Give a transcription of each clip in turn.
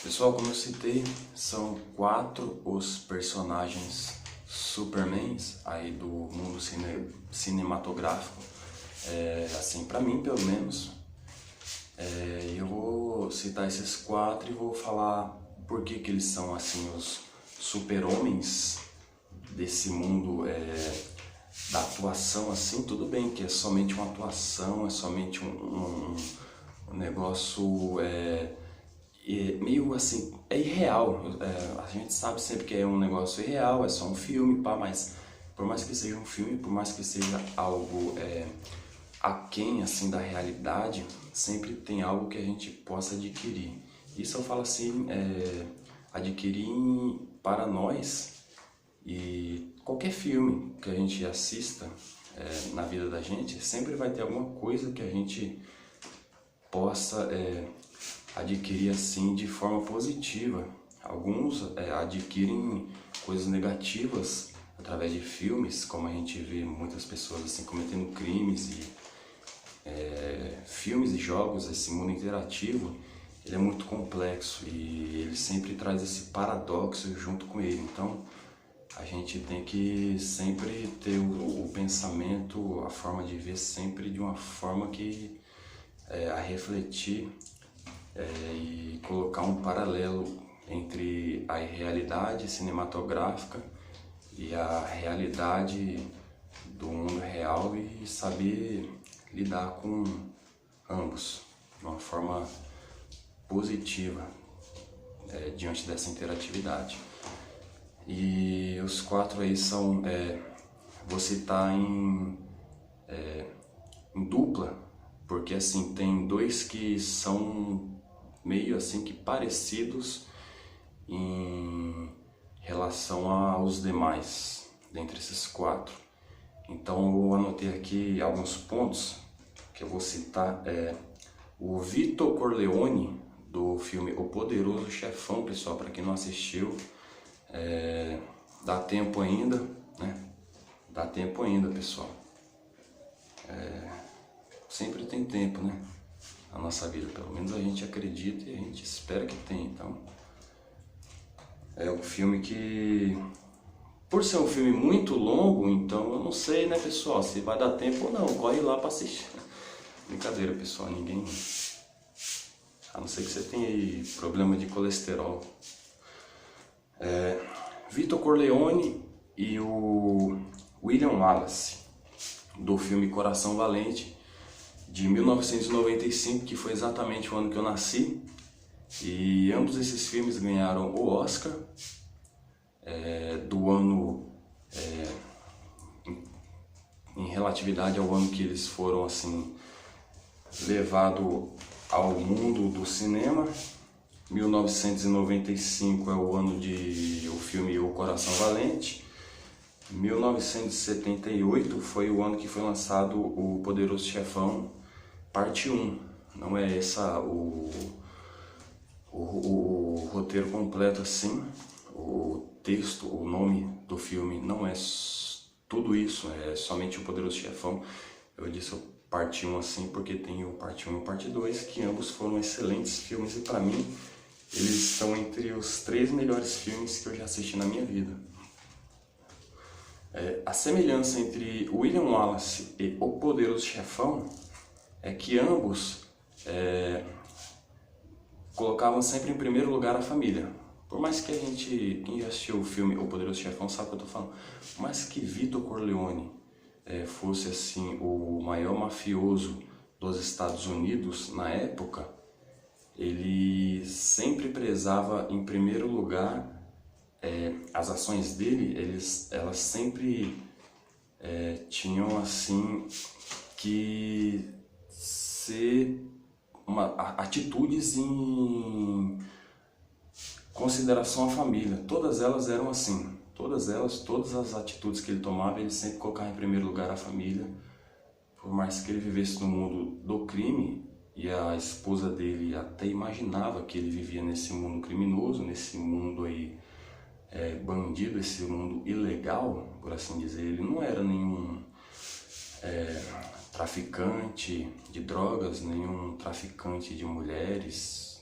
Pessoal, como eu citei, são 4 os personagens Supermans aí do mundo cinematográfico, assim, pra mim pelo menos. Eu vou citar esses 4 e vou falar por que que eles são assim os super-homens desse mundo da atuação. Assim, tudo bem que é somente uma atuação, é somente um negócio meio assim, é irreal. A gente sabe sempre que é um negócio irreal, é só um filme, pá, mas por mais que seja um filme, por mais que seja algo aquém assim da realidade, sempre tem algo que a gente possa adquirir. Isso eu falo assim, adquirir para nós. E qualquer filme que a gente assista na vida da gente, sempre vai ter alguma coisa que a gente possa adquirir assim de forma positiva. Alguns adquirem coisas negativas através de filmes, como a gente vê muitas pessoas assim cometendo crimes. E filmes e jogos, esse mundo interativo, ele é muito complexo e ele sempre traz esse paradoxo junto com ele. Então a gente tem que sempre ter o pensamento, a forma de ver sempre de uma forma que a refletir e colocar um paralelo entre a realidade cinematográfica e a realidade do mundo real e saber lidar com ambos de uma forma positiva diante dessa interatividade. E os 4 aí são, vou citar em dupla, porque assim, tem 2 que são meio assim que parecidos em relação aos demais, dentre esses 4. Então eu anotei aqui alguns pontos que eu vou citar. O Vito Corleone, do filme O Poderoso Chefão, pessoal, para quem não assistiu, dá tempo ainda, né? Dá tempo ainda, pessoal. Sempre tem tempo, né? Na nossa vida, pelo menos a gente acredita e a gente espera que tenha. Então, é um filme que, por ser um filme muito longo, então eu não sei, né, pessoal, se vai dar tempo ou não. Corre lá para assistir. Brincadeira, pessoal, ninguém... A não ser que você tenha aí problema de colesterol. Vito Corleone e o William Wallace, do filme Coração Valente, de 1995, que foi exatamente o ano que eu nasci. E ambos esses filmes ganharam o Oscar do ano, em relatividade ao ano que eles foram assim levados ao mundo do cinema. 1995 é o ano de o filme O Coração Valente. 1978 foi o ano que foi lançado O Poderoso Chefão, parte 1. Não é essa o roteiro completo assim, o texto, o nome do filme não é tudo isso, é somente O Poderoso Chefão. Eu disse o parte 1 assim porque tem o parte 1 e o parte 2, que ambos foram excelentes filmes e para mim eles estão entre os 3 melhores filmes que eu já assisti na minha vida. A semelhança entre William Wallace e O Poderoso Chefão é que ambos colocavam sempre em primeiro lugar a família. Por mais que quem já assistiu o filme O Poderoso Chefão sabe o que eu tô falando, por mais que Vito Corleone fosse assim o maior mafioso dos Estados Unidos na época, ele sempre prezava em primeiro lugar as ações dele. Elas sempre tinham assim que ser atitudes em consideração à família. Todas elas eram assim. Todas as atitudes que ele tomava, ele sempre colocava em primeiro lugar a família. Por mais que ele vivesse no mundo do crime, e a esposa dele até imaginava que ele vivia nesse mundo criminoso, nesse mundo aí bandido, esse mundo ilegal, por assim dizer. Ele não era nenhum traficante de drogas, nenhum traficante de mulheres.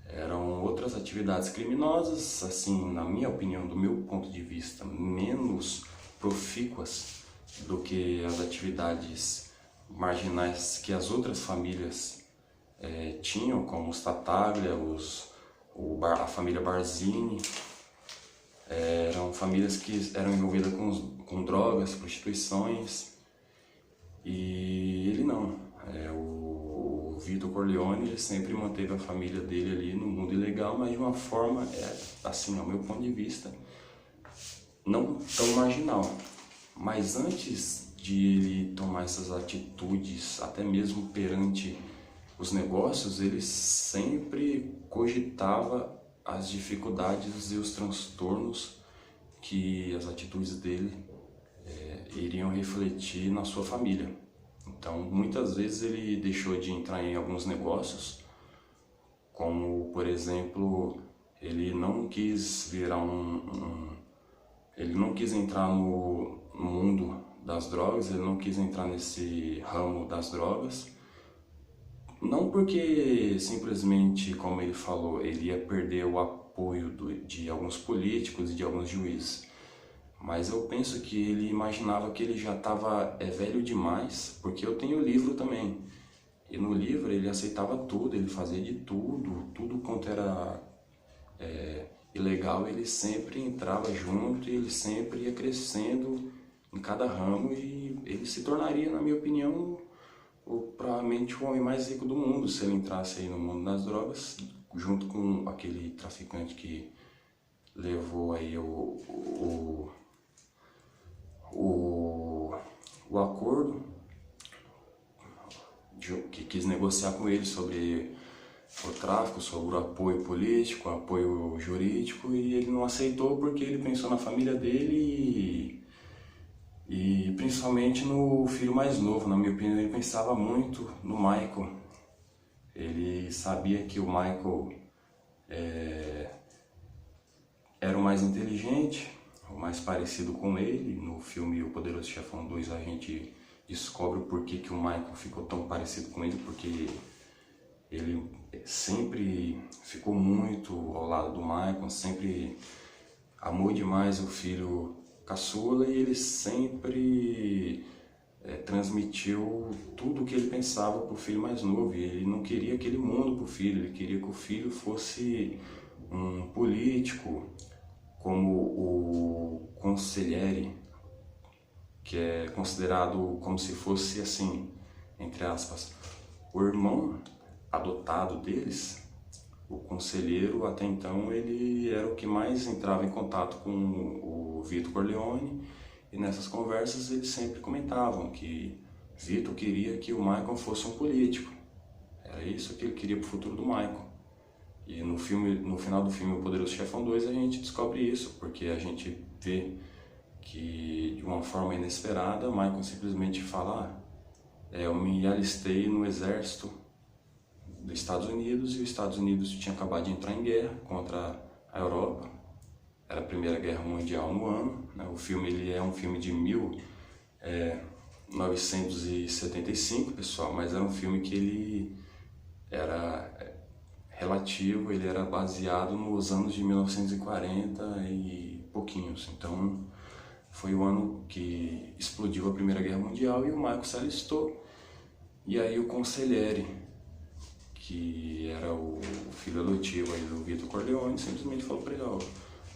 Eram outras atividades criminosas, assim, na minha opinião, do meu ponto de vista, menos profícuas do que as atividades marginais que as outras famílias tinham, como os Tattaglia, a família Barzini. Eram famílias que eram envolvidas com drogas, prostituições, e ele não. O Vito Corleone, ele sempre manteve a família dele ali no mundo ilegal, mas de uma forma, assim, ao meu ponto de vista, não tão marginal. Mas antes de ele tomar essas atitudes, até mesmo perante os negócios, ele sempre cogitava as dificuldades e os transtornos que as atitudes dele iriam refletir na sua família. Então, muitas vezes ele deixou de entrar em alguns negócios, como, por exemplo, ele não quis virar ele não quis entrar no mundo das drogas, ele não quis entrar nesse ramo das drogas, não porque simplesmente, como ele falou, ele ia perder o apoio de alguns políticos e de alguns juízes, mas eu penso que ele imaginava que ele já estava velho demais, porque eu tenho o livro também, e no livro ele aceitava tudo, ele fazia de tudo quanto era ilegal, ele sempre entrava junto e ele sempre ia crescendo em cada ramo, e ele se tornaria, na minha opinião, provavelmente o homem mais rico do mundo se ele entrasse aí no mundo das drogas, junto com aquele traficante que levou aí o acordo, que quis negociar com ele sobre o tráfico, sobre o apoio político, o apoio jurídico, e ele não aceitou porque ele pensou na família dele e principalmente no filho mais novo. Na minha opinião, ele pensava muito no Michael. Ele sabia que o Michael era o mais inteligente, o mais parecido com ele. No filme O Poderoso Chefão 2 a gente descobre o porquê que o Michael ficou tão parecido com ele, porque ele sempre ficou muito ao lado do Michael, sempre amou demais o filho caçula, e ele sempre transmitiu tudo o que ele pensava para o filho mais novo. E ele não queria aquele mundo para o filho, ele queria que o filho fosse um político, como o Consigliere, que é considerado como se fosse, assim, entre aspas, o irmão adotado deles. O conselheiro, até então, ele era o que mais entrava em contato com o Vito Corleone, e nessas conversas eles sempre comentavam que Vito queria que o Michael fosse um político. Era isso que ele queria para o futuro do Michael. E no final do filme O Poderoso Chefão 2 a gente descobre isso, porque a gente vê que, de uma forma inesperada, o Michael simplesmente fala: eu me alistei no exército dos Estados Unidos, e os Estados Unidos tinha acabado de entrar em guerra contra a Europa. Era a Primeira Guerra Mundial no ano, né? O filme ele é um filme de 1975, pessoal, mas era um filme que ele era relativo, ele era baseado nos anos de 1940 e pouquinhos. Então foi o ano que explodiu a Primeira Guerra Mundial e o Michael se alistou. E aí o Consigliere, que era o filho adotivo aí do Vito Corleone, simplesmente falou para ele: ó,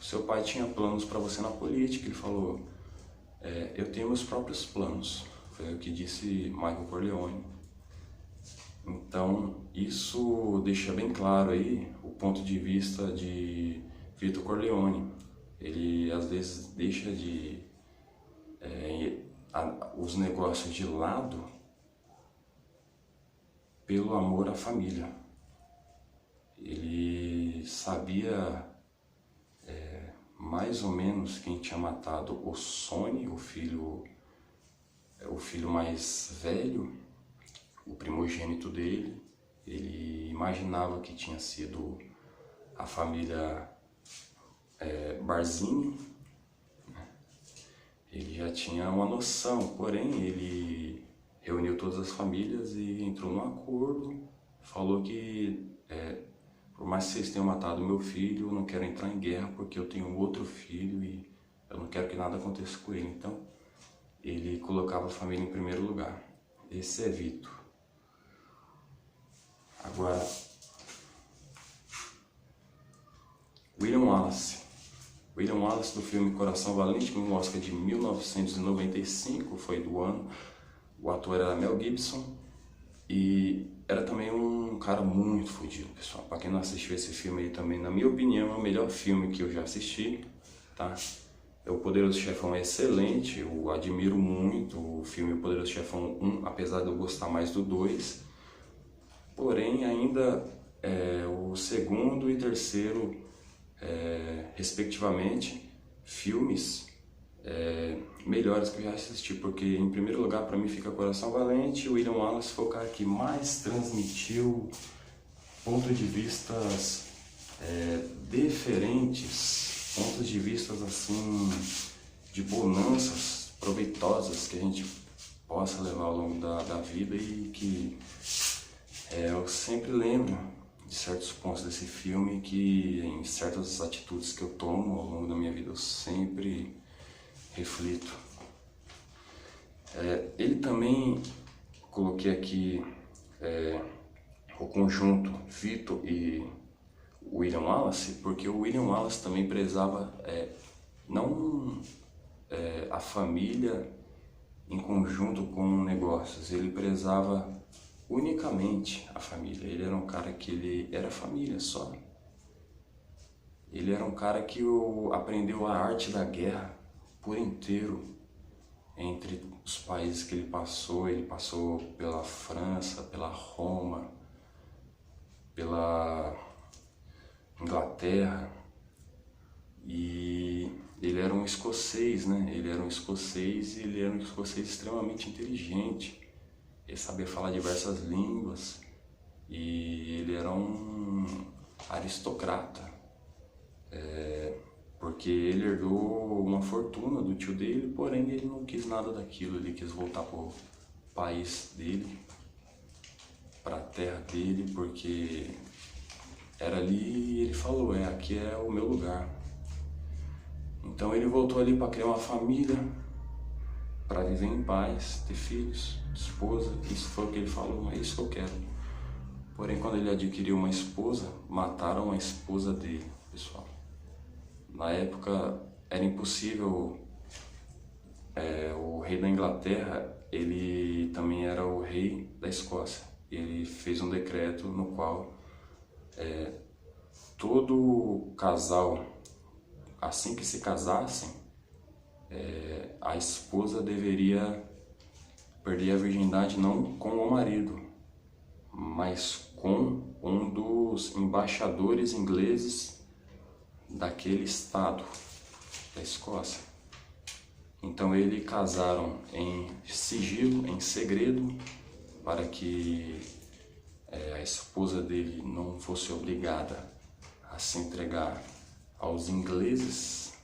seu pai tinha planos para você na política. Ele falou: eu tenho meus próprios planos. Foi o que disse Michael Corleone. Então isso deixa bem claro aí o ponto de vista de Vito Corleone. Ele às vezes deixa os negócios de lado pelo amor à família. Ele sabia mais ou menos quem tinha matado o Sonny, o filho mais velho, o primogênito dele. Ele imaginava que tinha sido a família Barzini. Ele já tinha uma noção, porém ele reuniu todas as famílias e entrou num acordo. Falou que por mais que vocês tenham matado meu filho, eu não quero entrar em guerra porque eu tenho outro filho e eu não quero que nada aconteça com ele. Então, ele colocava a família em primeiro lugar. Esse é Vito. Agora, William Wallace. William Wallace, do filme Coração Valente, com um Oscar de 1995, foi do ano. O ator era Mel Gibson e era também um cara muito fodido, pessoal. Pra quem não assistiu esse filme aí também, na minha opinião, é o melhor filme que eu já assisti, tá? O Poderoso Chefão é excelente, eu admiro muito o filme O Poderoso Chefão 1, apesar de eu gostar mais do 2. Porém, ainda o segundo e terceiro, respectivamente, filmes melhores que eu já assisti, porque em primeiro lugar para mim fica Coração Valente. O William Wallace foi o cara que mais transmitiu pontos de vistas diferentes, pontos de vistas assim de bonanças proveitosas que a gente possa levar ao longo da vida e que eu sempre lembro de certos pontos desse filme que em certas atitudes que eu tomo ao longo da minha vida eu sempre reflito. Ele também, coloquei aqui o conjunto Vito e William Wallace, porque o William Wallace também prezava não a família em conjunto com negócios, ele prezava unicamente a família. Ele era um cara que ele era família só. Ele era um cara que aprendeu a arte da guerra por inteiro entre os países que ele passou pela França, pela Roma, pela Inglaterra, e ele era um escocês, né? Ele era um escocês e ele era um escocês extremamente inteligente. Ele sabia falar diversas línguas e ele era um aristocrata, porque ele herdou uma fortuna do tio dele, porém ele não quis nada daquilo, ele quis voltar para o país dele, para a terra dele, porque era ali e ele falou, aqui é o meu lugar. Então ele voltou ali para criar uma família, para viver em paz, ter filhos, esposa, isso foi o que ele falou, é isso que eu quero. Porém, quando ele adquiriu uma esposa, mataram a esposa dele, pessoal. Na época era impossível, o rei da Inglaterra, ele também era o rei da Escócia. Ele fez um decreto no qual todo casal, assim que se casassem, a esposa deveria perder a virgindade não com o marido, mas com um dos embaixadores ingleses daquele estado, da Escócia. Então eles casaram em sigilo, em segredo, para que a esposa dele não fosse obrigada a se entregar aos ingleses.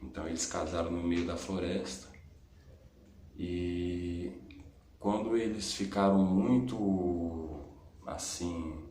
Então eles casaram no meio da floresta e quando eles ficaram muito assim